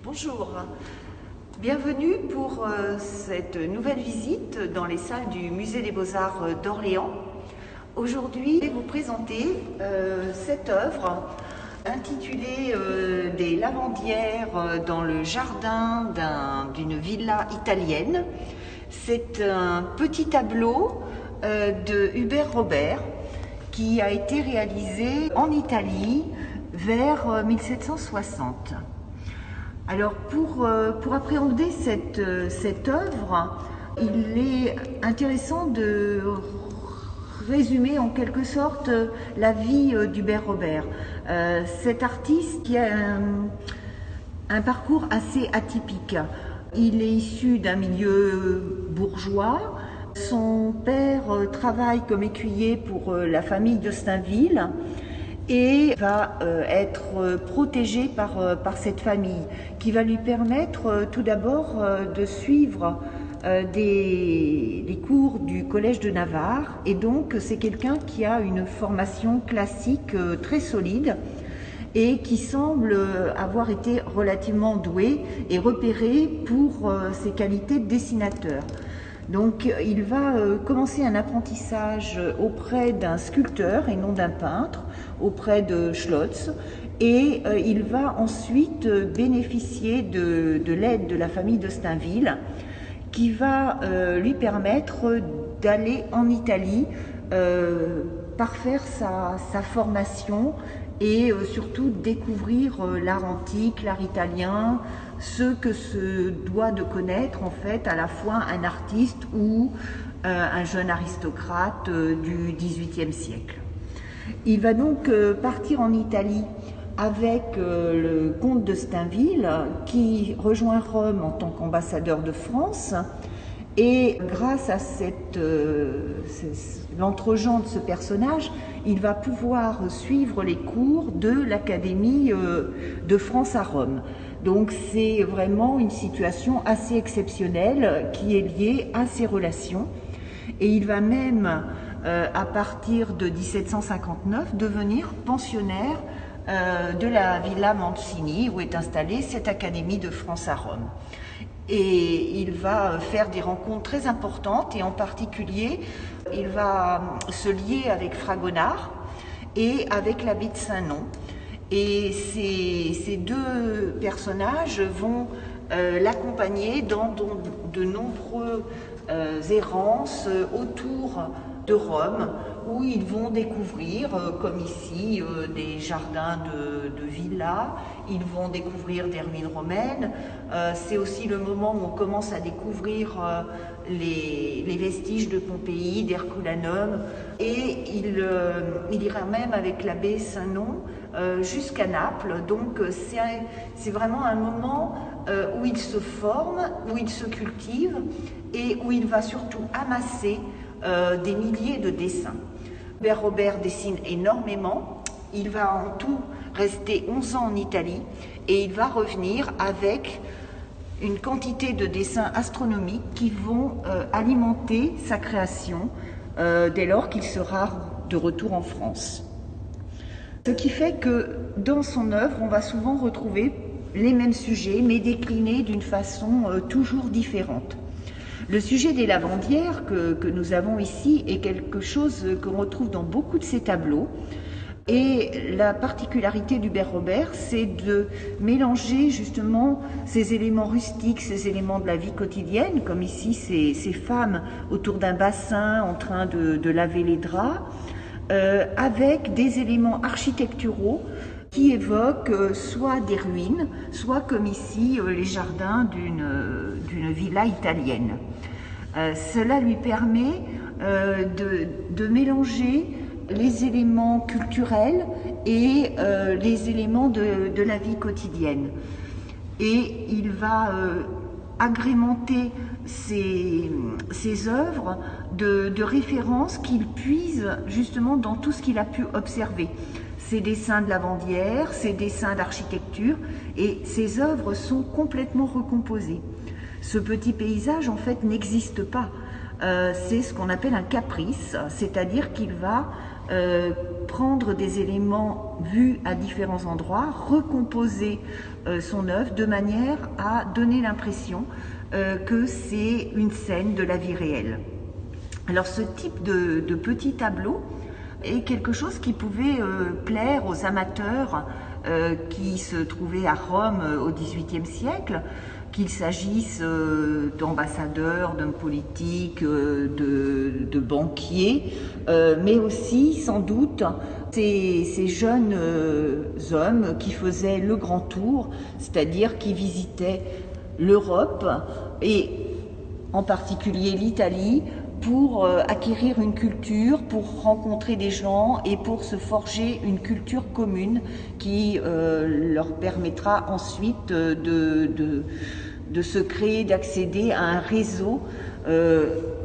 Bonjour, bienvenue pour cette nouvelle visite dans les salles du Musée des Beaux-Arts d'Orléans. Aujourd'hui, je vais vous présenter cette œuvre intitulée Des lavandières dans le jardin d'une villa italienne. C'est un petit tableau de Hubert Robert qui a été réalisé en Italie vers 1760. Alors pour appréhender cette œuvre, il est intéressant de résumer en quelque sorte la vie d'Hubert Robert. Cet artiste qui a un parcours assez atypique. Il est issu d'un milieu bourgeois. Son père travaille comme écuyer pour la famille de Stainville et va être protégé par cette famille qui va lui permettre tout d'abord de suivre des cours du Collège de Navarre, et donc c'est quelqu'un qui a une formation classique très solide et qui semble avoir été relativement doué et repéré pour ses qualités de dessinateur. Donc il va commencer un apprentissage auprès d'un sculpteur et non d'un peintre, auprès de Schlotz, et il va ensuite bénéficier de l'aide de la famille de Stainville qui va lui permettre d'aller en Italie parfaire sa formation et surtout découvrir l'art antique, l'art italien, ce que se doit de connaître en fait à la fois un artiste ou un jeune aristocrate du XVIIIe siècle. Il va donc partir en Italie avec le comte de Stainville qui rejoint Rome en tant qu'ambassadeur de France, et grâce à l'entregent de ce personnage, il va pouvoir suivre les cours de l'Académie de France à Rome. Donc c'est vraiment une situation assez exceptionnelle qui est liée à ces relations, et il va même à partir de 1759 devenir pensionnaire de la Villa Mancini où est installée cette Académie de France à Rome. Et il va faire des rencontres très importantes, et en particulier il va se lier avec Fragonard et avec l'abbé de Saint-Non. Et ces deux personnages vont l'accompagner dans de nombreuses errances autour de Rome, où ils vont découvrir, comme ici, des jardins de villas, ils vont découvrir des ruines romaines. C'est aussi le moment où on commence à découvrir les vestiges de Pompéi, d'Herculanum, et il ira même avec l'abbé Saint-Non jusqu'à Naples. Donc c'est vraiment un moment où il se forme, où il se cultive, et où il va surtout amasser des milliers de dessins. Hubert Robert dessine énormément. Il va en tout rester 11 ans en Italie, et il va revenir avec une quantité de dessins astronomiques qui vont alimenter sa création dès lors qu'il sera de retour en France. Ce qui fait que dans son œuvre, on va souvent retrouver les mêmes sujets, mais déclinés d'une façon toujours différente. Le sujet des lavandières que nous avons ici est quelque chose qu'on retrouve dans beaucoup de ces tableaux. Et la particularité d'Hubert Robert, c'est de mélanger justement ces éléments rustiques, ces éléments de la vie quotidienne, comme ici ces femmes autour d'un bassin en train de laver les draps, avec des éléments architecturaux qui évoquent soit des ruines, soit comme ici les jardins d'une villa italienne. Cela lui permet de mélanger les éléments culturels et les éléments de la vie quotidienne. Et il va agrémenter ses œuvres de références qu'il puise justement dans tout ce qu'il a pu observer. Ses dessins de lavandières, ses dessins d'architecture, et ses œuvres sont complètement recomposées. Ce petit paysage en fait n'existe pas. C'est ce qu'on appelle un caprice, c'est-à-dire qu'il va prendre des éléments vus à différents endroits, recomposer son œuvre de manière à donner l'impression que c'est une scène de la vie réelle. Alors ce type de petit tableau est quelque chose qui pouvait plaire aux amateurs qui se trouvaient à Rome au XVIIIe siècle, qu'il s'agisse d'ambassadeurs, d'hommes politiques, de banquiers, mais aussi sans doute ces jeunes hommes qui faisaient le grand tour, c'est-à-dire qui visitaient l'Europe et en particulier l'Italie, pour acquérir une culture, pour rencontrer des gens et pour se forger une culture commune qui leur permettra ensuite de se créer, d'accéder à un réseau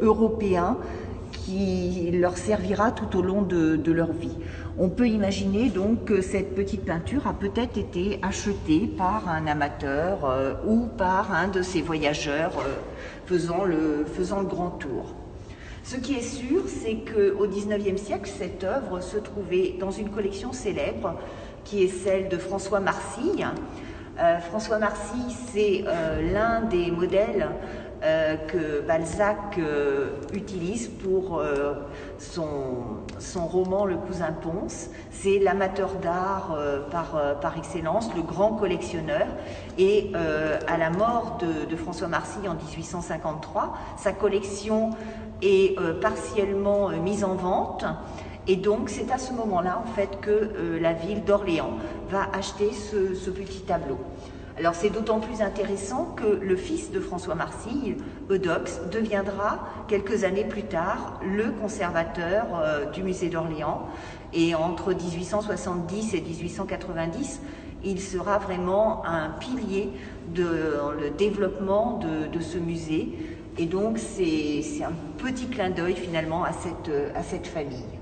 européen qui leur servira tout au long de leur vie. On peut imaginer donc que cette petite peinture a peut-être été achetée par un amateur ou par un de ces voyageurs faisant le grand tour. Ce qui est sûr, c'est qu'au XIXe siècle, cette œuvre se trouvait dans une collection célèbre qui est celle de François Marcille. François Marcille, c'est l'un des modèles que Balzac utilise pour son roman Le Cousin Pons. C'est l'amateur d'art par excellence, le grand collectionneur. Et à la mort de François Marcille en 1853, sa collection est partiellement mise en vente. Et donc c'est à ce moment-là en fait que la ville d'Orléans va acheter ce petit tableau. Alors c'est d'autant plus intéressant que le fils de François Marcille, Eudoxe, deviendra quelques années plus tard le conservateur du musée d'Orléans. Et entre 1870 et 1890, il sera vraiment un pilier dans le développement de ce musée. Et donc c'est un petit clin d'œil finalement à cette famille.